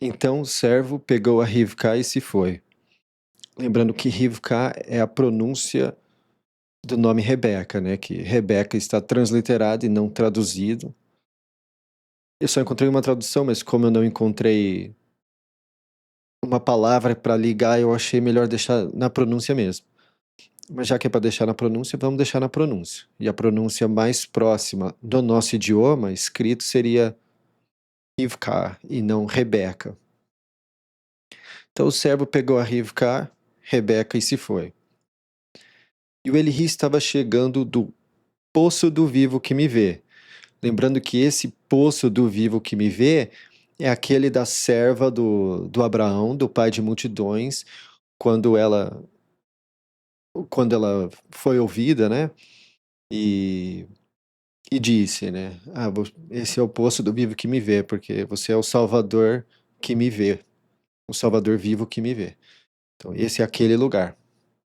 Então o servo pegou a Rivka e se foi. Lembrando que Rivka é a pronúncia do nome Rebeca, né? Que Rebeca está transliterado e não traduzido. Eu só encontrei uma tradução, mas como eu não encontrei uma palavra para ligar, eu achei melhor deixar na pronúncia mesmo. Mas já que é para deixar na pronúncia, vamos deixar na pronúncia. E a pronúncia mais próxima do nosso idioma escrito seria Rivka e não Rebeca. Então o servo pegou a Rivka, Rebeca e se foi. E o Eli estava chegando do poço do vivo que me vê. Lembrando que esse poço do vivo que me vê é aquele da serva do Abraão, do pai de multidões, quando ela foi ouvida, né? E, e disse, né? Esse é o poço do vivo que me vê, porque você é o Salvador que me vê, o Salvador vivo que me vê. Então, esse é aquele lugar.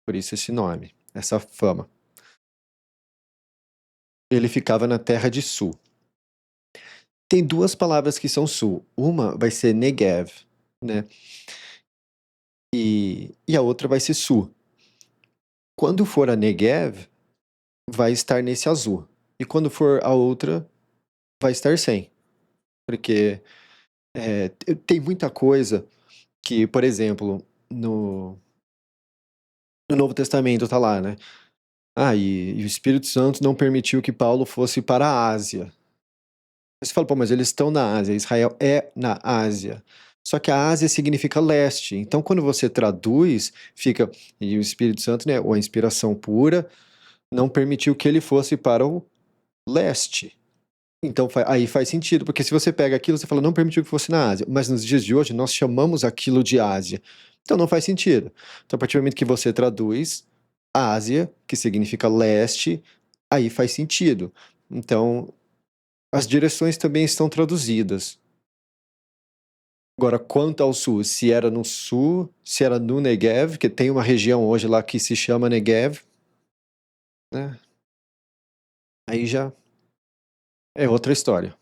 Por isso esse nome, essa fama. Ele ficava na terra de Sul. Tem duas palavras que são Sul. Uma vai ser Negev, né? E a outra vai ser Sul. Quando for a Negev, vai estar nesse azul. E quando for a outra, vai estar sem. Porque tem muita coisa que, por exemplo, no Novo Testamento tá lá, né? E o Espírito Santo não permitiu que Paulo fosse para a Ásia. Você fala, pô, mas eles estão na Ásia, Israel é na Ásia. Só que a Ásia significa leste. Então, quando você traduz, fica. E o Espírito Santo, né, ou a inspiração pura, não permitiu que ele fosse para o leste. Então, aí faz sentido, porque se você pega aquilo, você fala, não permitiu que fosse na Ásia. Mas nos dias de hoje, nós chamamos aquilo de Ásia. Então, não faz sentido. Então, a partir do momento que você traduz Ásia, que significa leste, aí faz sentido. Então, as direções também estão traduzidas. Agora, quanto ao sul, se era no sul, se era no Negev, que tem uma região hoje lá que se chama Negev, né? Aí já é outra história.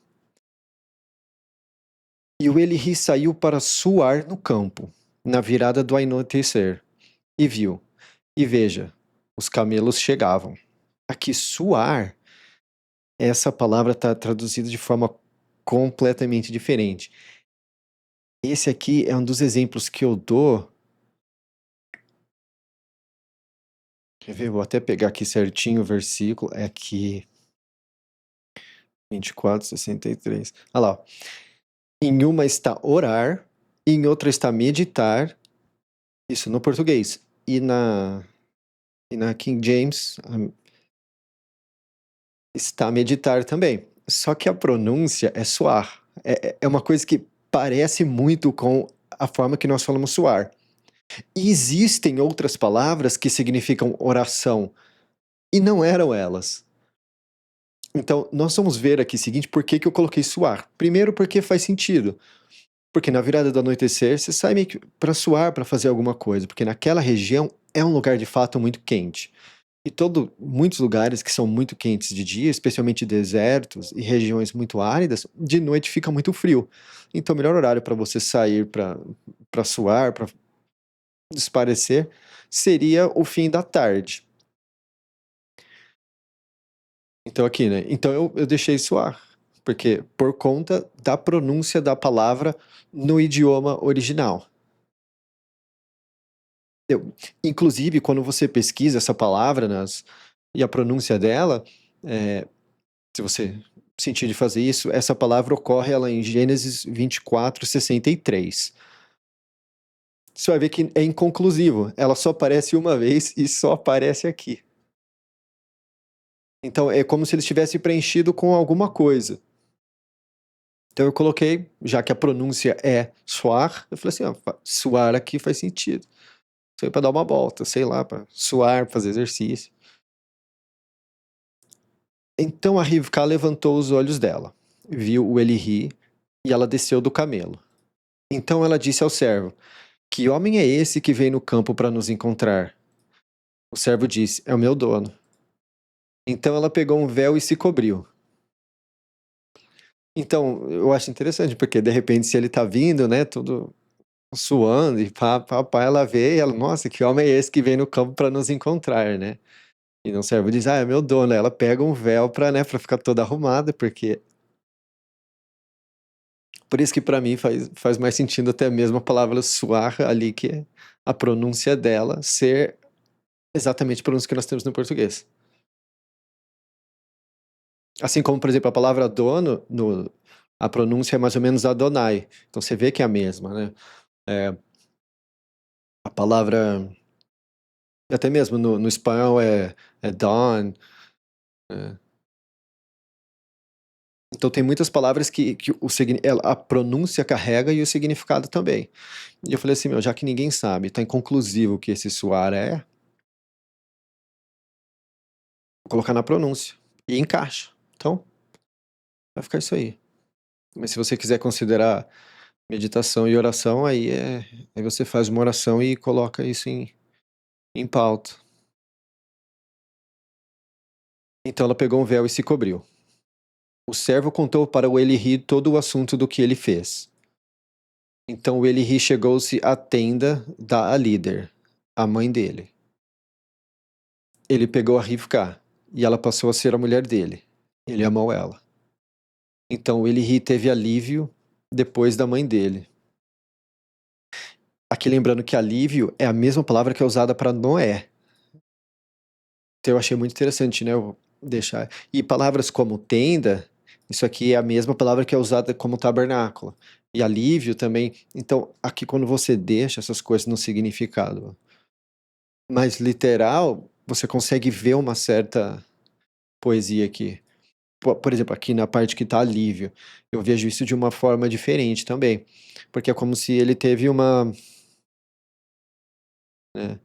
E o Eli saiu para suar no campo, na virada do anoitecer, e viu. E veja, os camelos chegavam. Aqui, suar, essa palavra está traduzida de forma completamente diferente. Esse aqui é um dos exemplos que eu dou. Quer ver? Vou até pegar aqui certinho o versículo. É aqui. 24:63. Olha lá. Ó. Em uma está orar, em outra está meditar. Isso no português. E na King James está meditar também. Só que a pronúncia é suar. É uma coisa que parece muito com a forma que nós falamos suar. E existem outras palavras que significam oração. E não eram elas. Então, nós vamos ver aqui o seguinte, por que eu coloquei suar. Primeiro, porque faz sentido. Porque na virada do anoitecer, você sai meio que para suar, para fazer alguma coisa. Porque naquela região é um lugar de fato muito quente. E muitos lugares que são muito quentes de dia, especialmente desertos e regiões muito áridas, de noite fica muito frio. Então, o melhor horário para você sair para suar, para desaparecer, seria o fim da tarde. Então, aqui, né? Então, eu deixei suar. Porque por conta da pronúncia da palavra no idioma original. Inclusive, quando você pesquisa essa palavra e a pronúncia dela, se você sentir de fazer isso, essa palavra ocorre ela em Gênesis 24:63. Você vai ver que é inconclusivo. Ela só aparece uma vez e só aparece aqui. Então é como se ele estivesse preenchido com alguma coisa. Então eu coloquei, já que a pronúncia é suar, eu falei assim, ó, suar aqui faz sentido. Foi para dar uma volta, sei lá, para suar, fazer exercício. Então a Rivka levantou os olhos dela, viu o Eli e ela desceu do camelo. Então ela disse ao servo: Que homem é esse que vem no campo para nos encontrar? O servo disse: É o meu dono. Então ela pegou um véu e se cobriu. Então, eu acho interessante, porque de repente, se ele tá vindo, né, tudo suando e pá, pá, pá, ela vê e ela, nossa, que homem é esse que vem no campo para nos encontrar, né? E não serve diz, ah, é meu dono. Ela pega um véu pra, né, pra ficar toda arrumada, porque. Por isso que pra mim faz mais sentido até mesmo a palavra suar ali, que é a pronúncia dela ser exatamente a pronúncia que nós temos no português. Assim como, por exemplo, a palavra dono, a pronúncia é mais ou menos Adonai. Então você vê que é a mesma, né? É, a palavra, até mesmo no espanhol é Don. É. Então tem muitas palavras que a pronúncia carrega e o significado também. E eu falei assim, meu, já que ninguém sabe, tá inconclusivo o que esse suar é, vou colocar na pronúncia. E encaixa. Então, vai ficar isso aí. Mas se você quiser considerar meditação e oração, aí você faz uma oração e coloca isso em pauta. Então ela pegou um véu e se cobriu. O servo contou para o Eli todo o assunto do que ele fez. Então o Eli chegou-se à tenda da líder, a mãe dele. Ele pegou a Rivka e ela passou a ser a mulher dele. Ele amou ela. Então Eli teve alívio depois da mãe dele. Aqui lembrando que alívio é a mesma palavra que é usada para Noé. Então eu achei muito interessante, né? Eu vou deixar. E palavras como tenda, isso aqui é a mesma palavra que é usada como tabernáculo. E alívio também. Então, aqui quando você deixa essas coisas no significado mais literal, você consegue ver uma certa poesia aqui. Por exemplo, aqui na parte que está alívio, eu vejo isso de uma forma diferente também. Porque é como se ele teve uma. Né,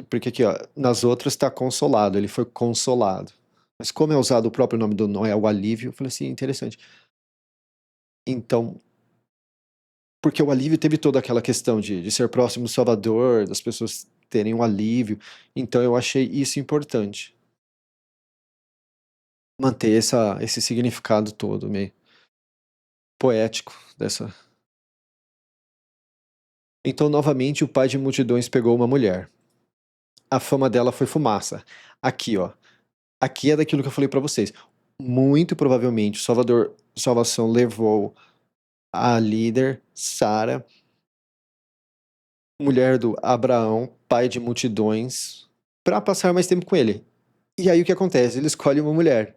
porque aqui, ó, nas outras está consolado, ele foi consolado. Mas como é usado o próprio nome do Noé, o alívio, eu falei assim, interessante. Então, porque o alívio teve toda aquela questão de ser próximo do Salvador, das pessoas terem um alívio. Então eu achei isso importante. Manter esse significado todo, meio poético dessa. Então, novamente, o pai de multidões pegou uma mulher. A fama dela foi fumaça. Aqui, ó. Aqui é daquilo que eu falei pra vocês. Muito provavelmente, Salvação levou a líder, Sara, mulher do Abraão, pai de multidões, para passar mais tempo com ele. E aí o que acontece? Ele escolhe uma mulher.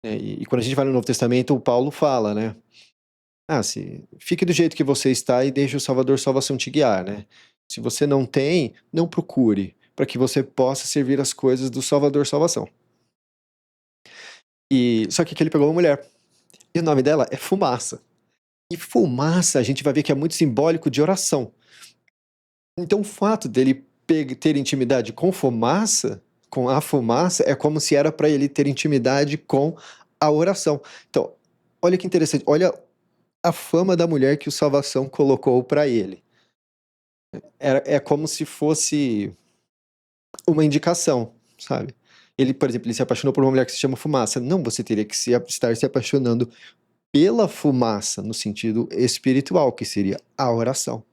E quando a gente vai no Novo Testamento, o Paulo fala, né? Ah, fique do jeito que você está e deixe o Salvador Salvação te guiar, né? Se você não tem, não procure, para que você possa servir as coisas do Salvador Salvação. E só que aqui ele pegou uma mulher. E o nome dela é Fumaça. E fumaça, a gente vai ver que é muito simbólico de oração. Então, o fato dele ter intimidade com fumaça, com a fumaça, é como se era para ele ter intimidade com a oração. Então, olha que interessante, olha a fama da mulher que o Salvação colocou para ele. É como se fosse uma indicação, sabe? Ele, por exemplo, ele se apaixonou por uma mulher que se chama Fumaça. Não, você teria que estar se apaixonando pela fumaça, no sentido espiritual, que seria a oração.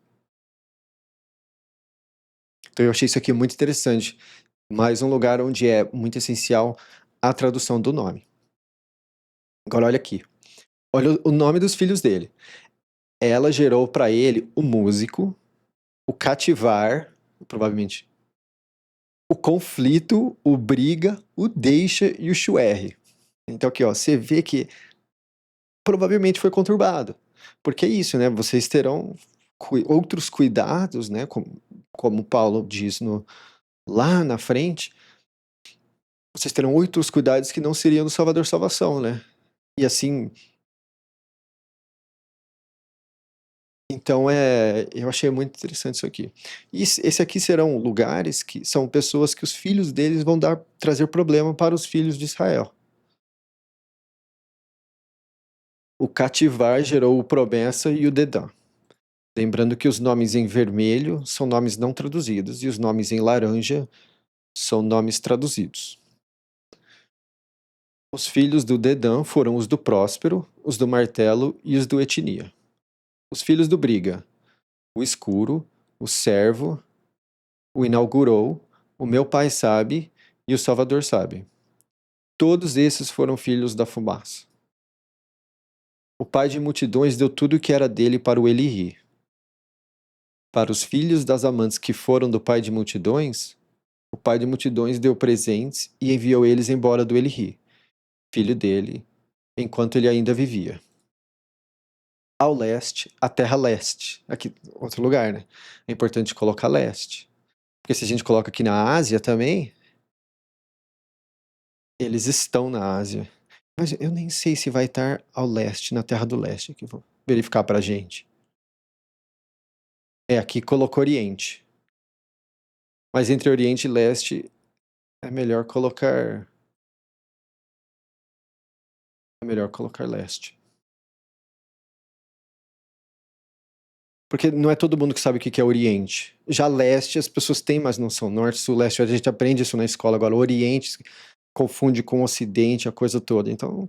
Então eu achei isso aqui muito interessante. Mais um lugar onde é muito essencial a tradução do nome. Agora olha aqui. Olha o nome dos filhos dele. Ela gerou para ele o músico, o cativar, provavelmente, o conflito, o briga, o deixa e o chuerre. Então aqui, ó, você vê que provavelmente foi conturbado. Porque é isso, né? Vocês terão outros cuidados, né? Como Paulo diz lá na frente, vocês terão outros cuidados que não seriam do Salvador Salvação, né? E assim, então eu achei muito interessante isso aqui. E esse aqui serão lugares que são pessoas que os filhos deles vão trazer problema para os filhos de Israel. O cativar gerou o promessa e o dedã. Lembrando que os nomes em vermelho são nomes não traduzidos e os nomes em laranja são nomes traduzidos. Os filhos do Dedã foram os do Próspero, os do Martelo e os do Etnia. Os filhos do Briga, o Escuro, o Servo, o Inaugurou, o Meu Pai Sabe e o Salvador Sabe. Todos esses foram filhos da fumaça. O pai de multidões deu tudo o que era dele para o Elihi. Para os filhos das amantes que foram do pai de multidões, o pai de multidões deu presentes e enviou eles embora do Elihi, filho dele, enquanto ele ainda vivia. Ao leste, a terra leste. Aqui, outro lugar, né? É importante colocar leste. Porque se a gente coloca aqui na Ásia também, eles estão na Ásia. Mas eu nem sei se vai estar ao leste, na terra do leste. Aqui, vou verificar pra gente. Aqui colocou Oriente. Mas entre Oriente e Leste é melhor colocar. É melhor colocar leste. Porque não é todo mundo que sabe o que é Oriente. Já leste as pessoas têm mais noção. Norte, Sul, Leste, a gente aprende isso na escola. Agora, Oriente confunde com Ocidente, a coisa toda. Então,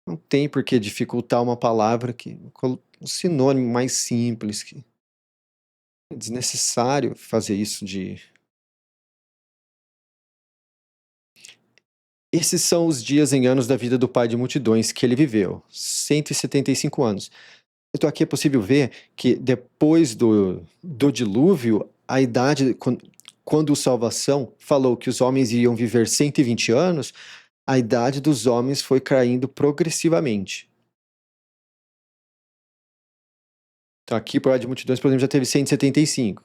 não tem por que dificultar uma palavra que um sinônimo mais simples. Que é desnecessário fazer isso de. Esses são os dias em anos da vida do pai de multidões que ele viveu, 175 anos. Então aqui é possível ver que depois do dilúvio, a idade, quando o Salvação falou que os homens iam viver 120 anos, a idade dos homens foi caindo progressivamente. Então aqui, por de multidões, por exemplo, já teve 175.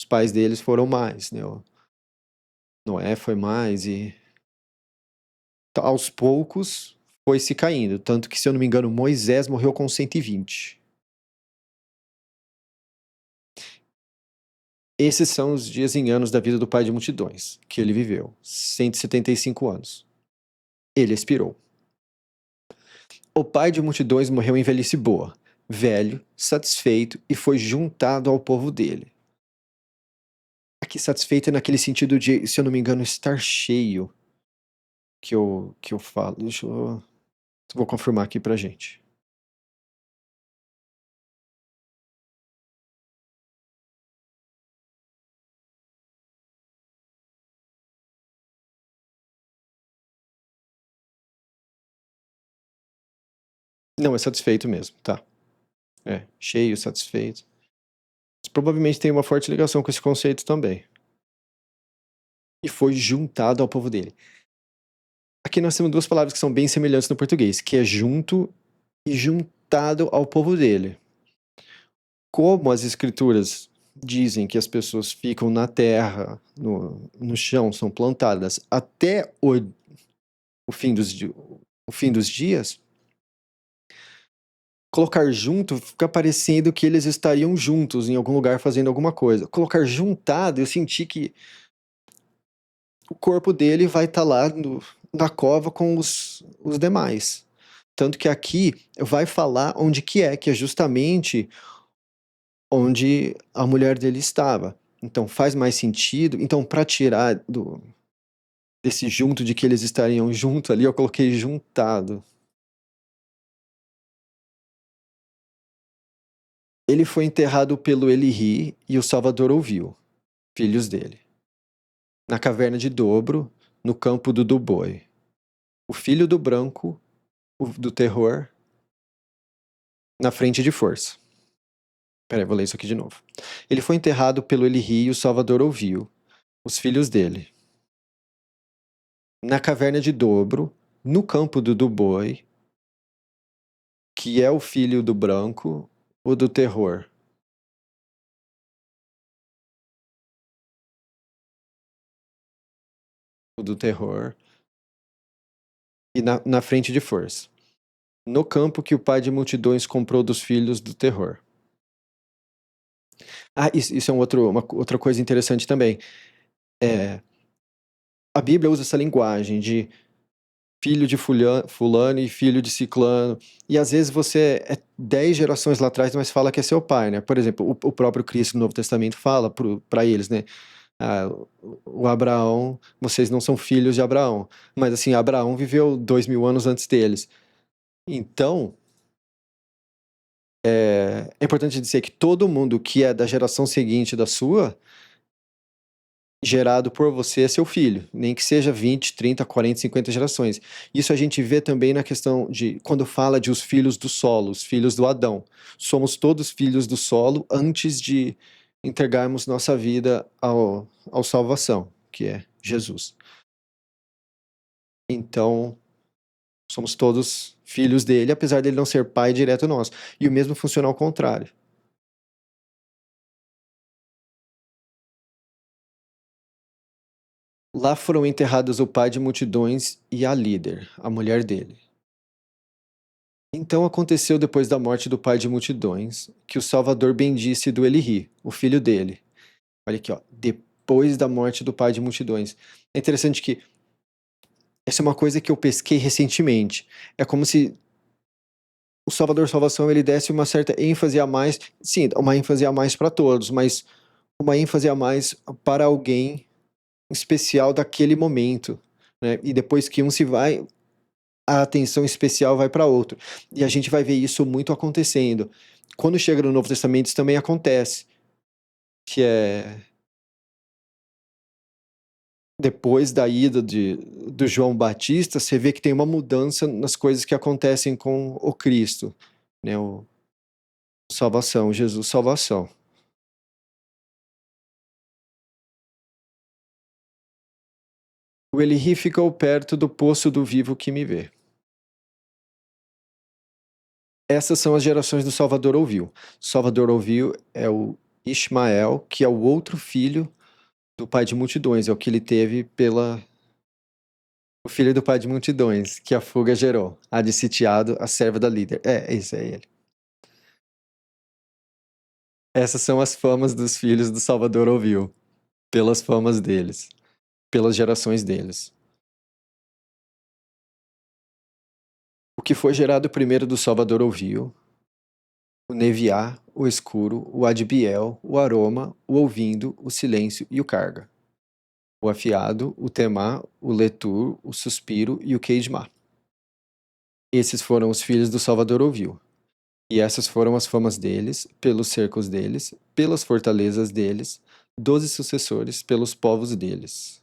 Os pais deles foram mais, né? O Noé foi mais e aos poucos foi se caindo. Tanto que, se eu não me engano, Moisés morreu com 120. Esses são os dias em anos da vida do pai de multidões, que ele viveu, 175 anos. Ele expirou. O pai de multidões morreu em velhice boa, velho, satisfeito e foi juntado ao povo dele. Aqui satisfeito é naquele sentido de, se eu não me engano, estar cheio, que eu falo. Vou confirmar aqui pra gente. Não, é satisfeito mesmo, tá. Cheio, satisfeito. Mas provavelmente tem uma forte ligação com esse conceito também. E foi juntado ao povo dele. Aqui nós temos duas palavras que são bem semelhantes no português, que é junto e juntado ao povo dele. Como as escrituras dizem que as pessoas ficam na terra, no chão, são plantadas até o fim dos dias, colocar junto fica parecendo que eles estariam juntos em algum lugar fazendo alguma coisa. Colocar juntado, eu senti que o corpo dele vai estar lá na cova com os demais. Tanto que aqui vai falar onde que é justamente onde a mulher dele estava. Então faz mais sentido. Então, para tirar desse junto de que eles estariam junto ali, eu coloquei juntado. Ele foi enterrado pelo Elihi e o Salvador ouviu, filhos dele. Na caverna de Dobro, no campo do Duboi. O filho do branco, o do terror, na frente de força. Peraí, vou ler isso aqui de novo. Ele foi enterrado pelo Elihi e o Salvador ouviu, os filhos dele. Na caverna de Dobro, no campo do Duboi, que é o filho do branco, o do terror. O do terror. E na frente de força. No campo que o pai de multidões comprou dos filhos do terror. Isso é uma outra coisa interessante também. A Bíblia usa essa linguagem de filho de fulano e filho de ciclano. E às vezes você é 10 gerações lá atrás, mas fala que é seu pai, né? Por exemplo, o próprio Cristo no Novo Testamento fala para eles, né? Ah, o Abraão, vocês não são filhos de Abraão. Mas assim, Abraão viveu 2000 anos antes deles. Então, é importante dizer que todo mundo que é da geração seguinte da sua, gerado por você, é seu filho. Nem que seja 20, 30, 40, 50 gerações. Isso a gente vê também na questão de quando fala de os filhos do solo, os filhos do Adão. Somos todos filhos do solo antes de entregarmos nossa vida ao salvação, que é Jesus. Então, somos todos filhos dele, apesar dele não ser pai direto nosso. E o mesmo funciona ao contrário. Lá foram enterrados o pai de multidões e a líder, a mulher dele. Então aconteceu depois da morte do pai de multidões, que o Salvador bendisse do Elihi, o filho dele. Olha aqui, ó, depois da morte do pai de multidões. É interessante que essa é uma coisa que eu pesquei recentemente. É como se o Salvador Salvação ele desse uma certa ênfase a mais, sim, uma ênfase a mais para todos, mas uma ênfase a mais para alguém especial daquele momento, né? E depois que um se vai, a atenção especial vai para outro. E a gente vai ver isso muito acontecendo. Quando chega no Novo Testamento, isso também acontece, que é depois da ida do João Batista, você vê que tem uma mudança nas coisas que acontecem com o Cristo, né? O salvação, Jesus salvação. O Elihi ficou perto do poço do vivo que me vê. Essas são as gerações do Salvador ouviu. Salvador ouviu é o Ismael, que é o outro filho do pai de multidões, é o que ele teve pela o filho do pai de multidões, que a fuga gerou, a de sitiado, a serva da líder. Esse é ele. Essas são as famas dos filhos do Salvador ouviu, pelas famas deles, pelas gerações deles. O que foi gerado primeiro do Salvador ouviu, o neviá, o escuro, o adbiel, o aroma, o ouvindo, o silêncio e o carga. O afiado, o temá, o letur, o suspiro e o queidmá. Esses foram os filhos do Salvador ouviu. E essas foram as famas deles, pelos cercos deles, pelas fortalezas deles, 12 sucessores, pelos povos deles.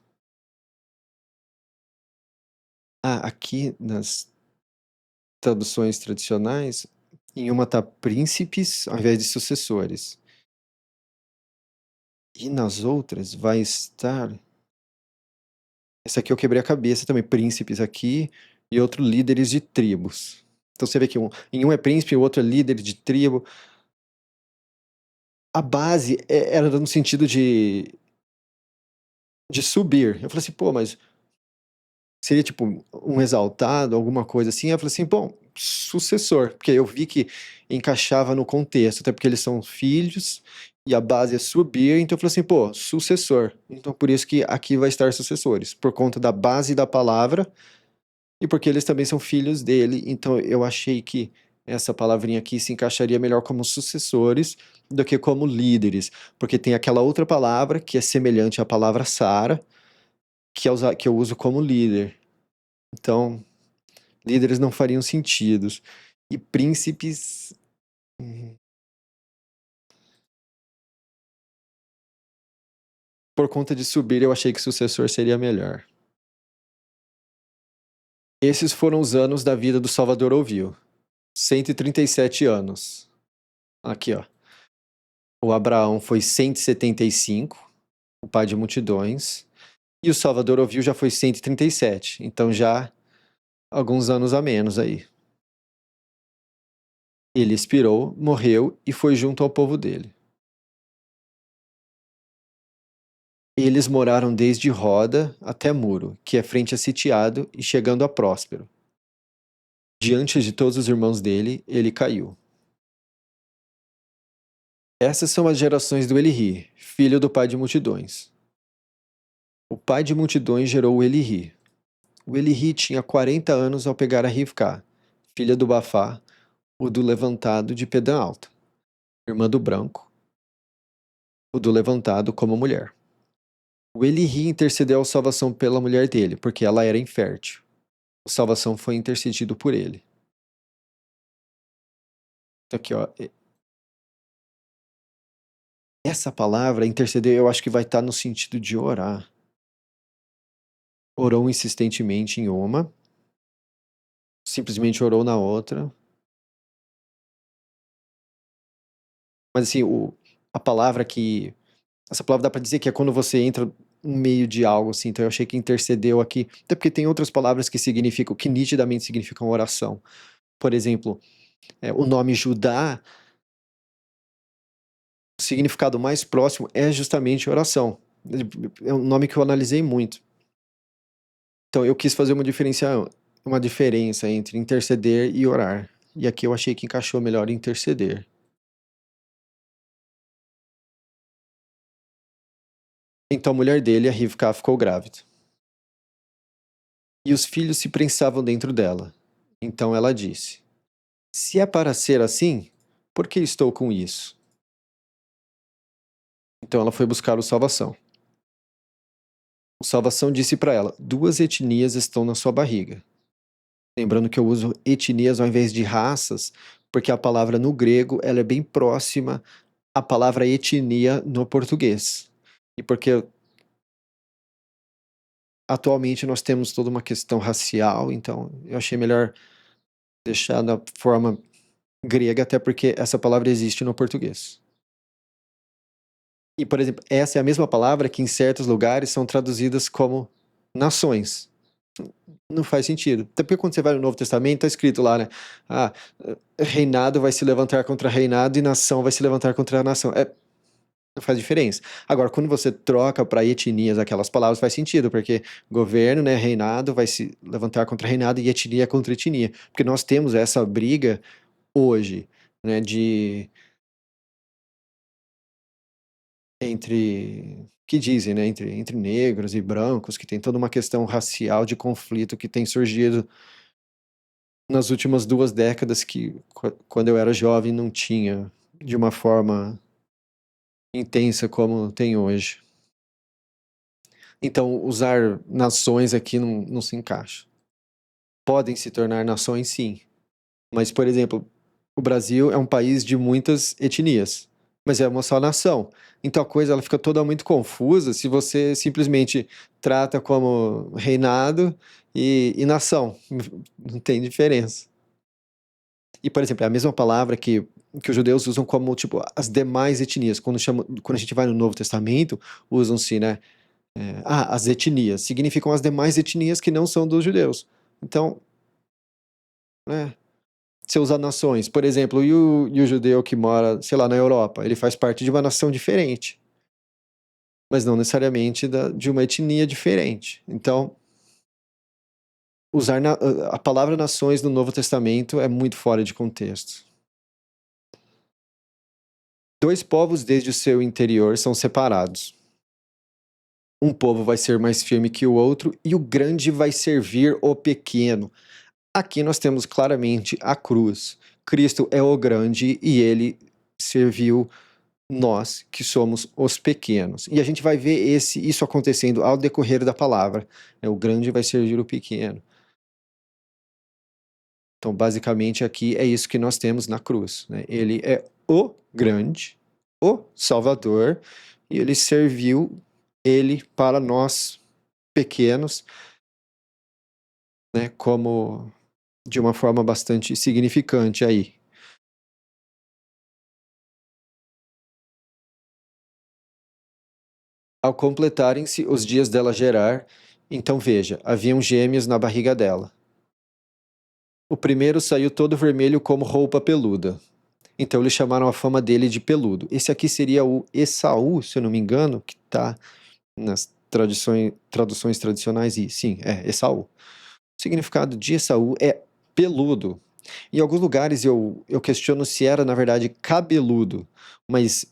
Ah, aqui nas traduções tradicionais, em uma tá príncipes ao invés de sucessores. E nas outras vai estar. Essa aqui eu quebrei a cabeça também, príncipes aqui, e outro líderes de tribos. Então você vê que em um é príncipe, o outro é líder de tribo. A base era no sentido de subir. Eu falei assim, pô, mas seria tipo um exaltado, alguma coisa assim. Eu falei assim, bom, sucessor, porque eu vi que encaixava no contexto, até porque eles são filhos e a base é subir, então eu falei assim, pô, sucessor. Então por isso que aqui vai estar sucessores, por conta da base da palavra e porque eles também são filhos dele, então eu achei que essa palavrinha aqui se encaixaria melhor como sucessores do que como líderes, porque tem aquela outra palavra que é semelhante à palavra Sara, que eu uso como líder. Então, líderes não fariam sentido. E príncipes. Por conta de subir, eu achei que sucessor seria melhor. Esses foram os anos da vida do Salvador ouviu. 137 anos. Aqui, ó. O Abraão foi 175, o pai de multidões. E o Salvador ouviu já foi 137. Então já alguns anos a menos aí. Ele expirou, morreu e foi junto ao povo dele. Eles moraram desde Roda até Muro, que é frente a Sitiado, e chegando a Próspero. Diante de todos os irmãos dele, ele caiu. Essas são as gerações do Elihi, filho do pai de multidões. O pai de multidões gerou o Elihi. O Elihi tinha 40 anos ao pegar a Rivká, filha do Bafá, o do levantado de Pedã Alta, irmã do branco, o do levantado como mulher. O Eli intercedeu a salvação pela mulher dele, porque ela era infértil. A salvação foi intercedido por ele. Então aqui, ó, essa palavra, interceder, eu acho que vai estar no sentido de orar. Orou insistentemente em uma, simplesmente orou na outra. Mas assim, a palavra que... Essa palavra dá para dizer que é quando você entra no meio de algo, assim. Então eu achei que intercedeu aqui, até porque tem outras palavras que significam, que nitidamente significam oração. Por exemplo, o nome Judá, o significado mais próximo é justamente oração. É um nome que eu analisei muito. Então eu quis fazer uma diferença entre interceder e orar. E aqui eu achei que encaixou melhor interceder. Então a mulher dele, a Rivka, ficou grávida. E os filhos se prensavam dentro dela. Então ela disse: Se é para ser assim, por que estou com isso? Então ela foi buscar o Salvação. O Salvação disse para ela: 2 etnias estão na sua barriga. Lembrando que eu uso etnias ao invés de raças, porque a palavra no grego ela é bem próxima à palavra etnia no português. E porque atualmente nós temos toda uma questão racial, então eu achei melhor deixar da forma grega, até porque essa palavra existe no português. E, por exemplo, essa é a mesma palavra que em certos lugares são traduzidas como nações. Não faz sentido. Até porque quando você vai no Novo Testamento, está escrito lá, né? Ah, reinado vai se levantar contra reinado e nação vai se levantar contra a nação. Não faz diferença. Agora, quando você troca para etnias aquelas palavras, faz sentido, porque governo, né, reinado vai se levantar contra reinado e etnia contra etnia. Porque nós temos essa briga hoje, né, que dizem, né, entre negros e brancos, que tem toda uma questão racial de conflito que tem surgido nas últimas 2 décadas que, quando eu era jovem, não tinha de uma forma intensa como tem hoje. Então, usar nações aqui não se encaixa. Podem se tornar nações, sim. Mas, por exemplo, o Brasil é um país de muitas etnias, mas é uma só nação. Então a coisa ela fica toda muito confusa se você simplesmente trata como reinado e nação. Não tem diferença. E, por exemplo, é a mesma palavra que os judeus usam como, tipo, as demais etnias. Quando a gente vai no Novo Testamento, usam-se, né? As etnias. Significam as demais etnias que não são dos judeus. Então, né? Você usa nações, por exemplo, e o judeu que mora, sei lá, na Europa, ele faz parte de uma nação diferente, mas não necessariamente de uma etnia diferente. Então, usar a palavra nações no Novo Testamento é muito fora de contexto. 2 povos desde o seu interior são separados. Um povo vai ser mais firme que o outro, e o grande vai servir o pequeno. Aqui nós temos claramente a cruz. Cristo é o grande e ele serviu nós que somos os pequenos. E a gente vai ver isso acontecendo ao decorrer da palavra. O grande vai servir o pequeno. Então, basicamente, aqui é isso que nós temos na cruz, né? Ele é o grande, o Salvador, e ele serviu ele para nós pequenos, né? Como de uma forma bastante significante aí. Ao completarem-se os dias dela gerar, então veja, haviam gêmeos na barriga dela. O primeiro saiu todo vermelho como roupa peluda. Então eles chamaram a fama dele de peludo. Esse aqui seria o Esaú, se eu não me engano, que está nas traduções tradicionais, e sim, é Esaú. O significado de Esaú é peludo. Em alguns lugares eu questiono se era, na verdade, cabeludo, mas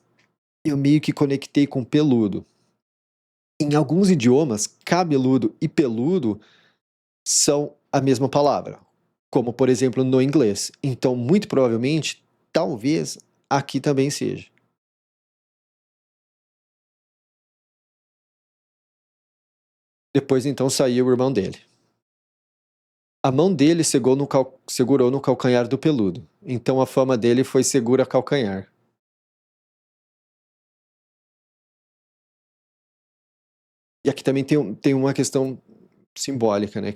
eu meio que conectei com peludo. Em alguns idiomas, cabeludo e peludo são a mesma palavra, como por exemplo no inglês. Então, muito provavelmente, talvez aqui também seja. Depois então saiu o irmão dele. A mão dele segurou no calcanhar do peludo. Então a fama dele foi segura calcanhar. E aqui também tem uma questão simbólica, né?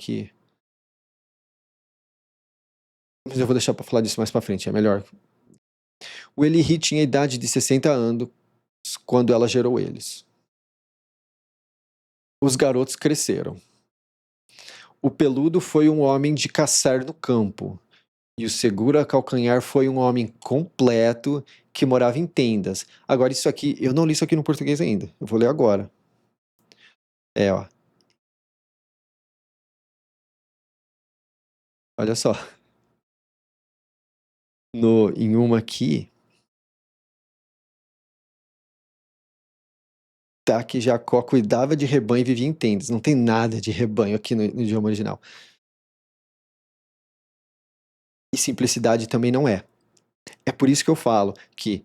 Mas eu vou deixar para falar disso mais para frente, é melhor. O Elihi tinha a idade de 60 anos quando ela gerou eles. Os garotos cresceram. O peludo foi um homem de caçar no campo. E o segura calcanhar foi um homem completo que morava em tendas. Agora, isso aqui, eu não li isso aqui no português ainda. Eu vou ler agora. Ó. Olha só. Em uma aqui, tá que Jacó cuidava de rebanho e vivia em tendas. Não tem nada de rebanho aqui no idioma original. E simplicidade também não é. É por isso que eu falo que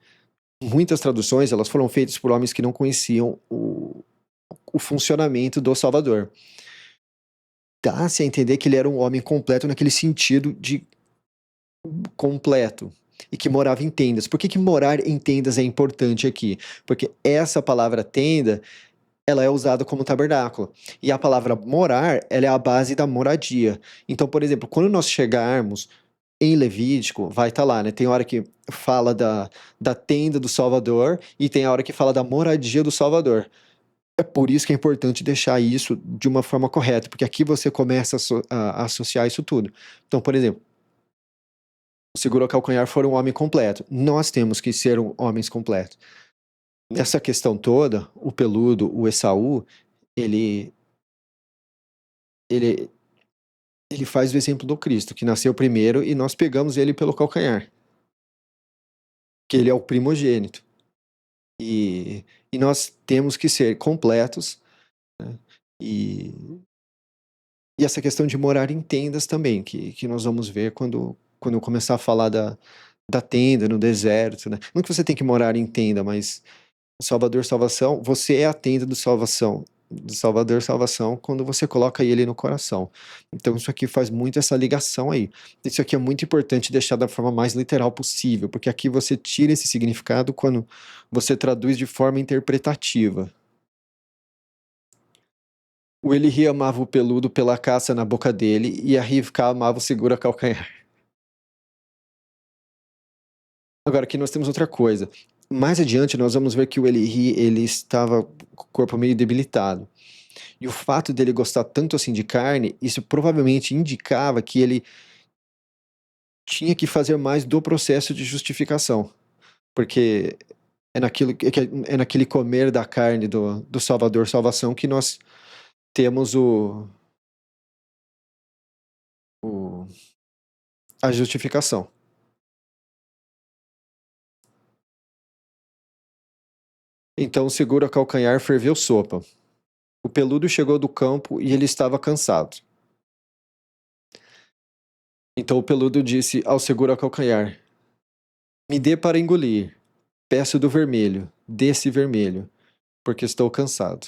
muitas traduções elas foram feitas por homens que não conheciam o funcionamento do Salvador. Dá-se a entender que ele era um homem completo naquele sentido de completo e que morava em tendas. Por que morar em tendas é importante aqui? Porque essa palavra tenda, ela é usada como tabernáculo. E a palavra morar, ela é a base da moradia. Então, por exemplo, quando nós chegarmos em Levítico, vai estar lá, né? Tem hora que fala da tenda do Salvador e tem a hora que fala da moradia do Salvador. É por isso que é importante deixar isso de uma forma correta, porque aqui você começa a associar isso tudo. Então, por exemplo, o seguro calcanhar for um homem completo. Nós temos que ser homens completos. Nessa questão toda, o peludo, o Esaú, ele, ele, ele faz o exemplo do Cristo, que nasceu primeiro e nós pegamos ele pelo calcanhar, que ele é o primogênito. E nós temos que ser completos, né? E, e essa questão de morar em tendas também, que nós vamos ver quando eu começar a falar da tenda no deserto, né? Não que você tem que morar em tenda, mas Salvador Salvação, você é a tenda do Salvador Salvação, quando você coloca ele no coração. Então isso aqui faz muito essa ligação aí. Isso aqui é muito importante deixar da forma mais literal possível, porque aqui você tira esse significado quando você traduz de forma interpretativa. O Elihi amava o peludo pela caça na boca dele, e a Rivka amava o segura calcanhar. Agora, aqui nós temos outra coisa. Mais adiante, nós vamos ver que o Elihi, ele estava com o corpo meio debilitado. E o fato dele gostar tanto assim de carne, isso provavelmente indicava que ele tinha que fazer mais do processo de justificação. Porque é naquele comer da carne do Salvador Salvação que nós temos o, a justificação. Então o segura calcanhar ferveu sopa. O peludo chegou do campo e ele estava cansado. Então o peludo disse ao segura calcanhar: me dê para engolir. Peço do vermelho, desse vermelho, porque estou cansado.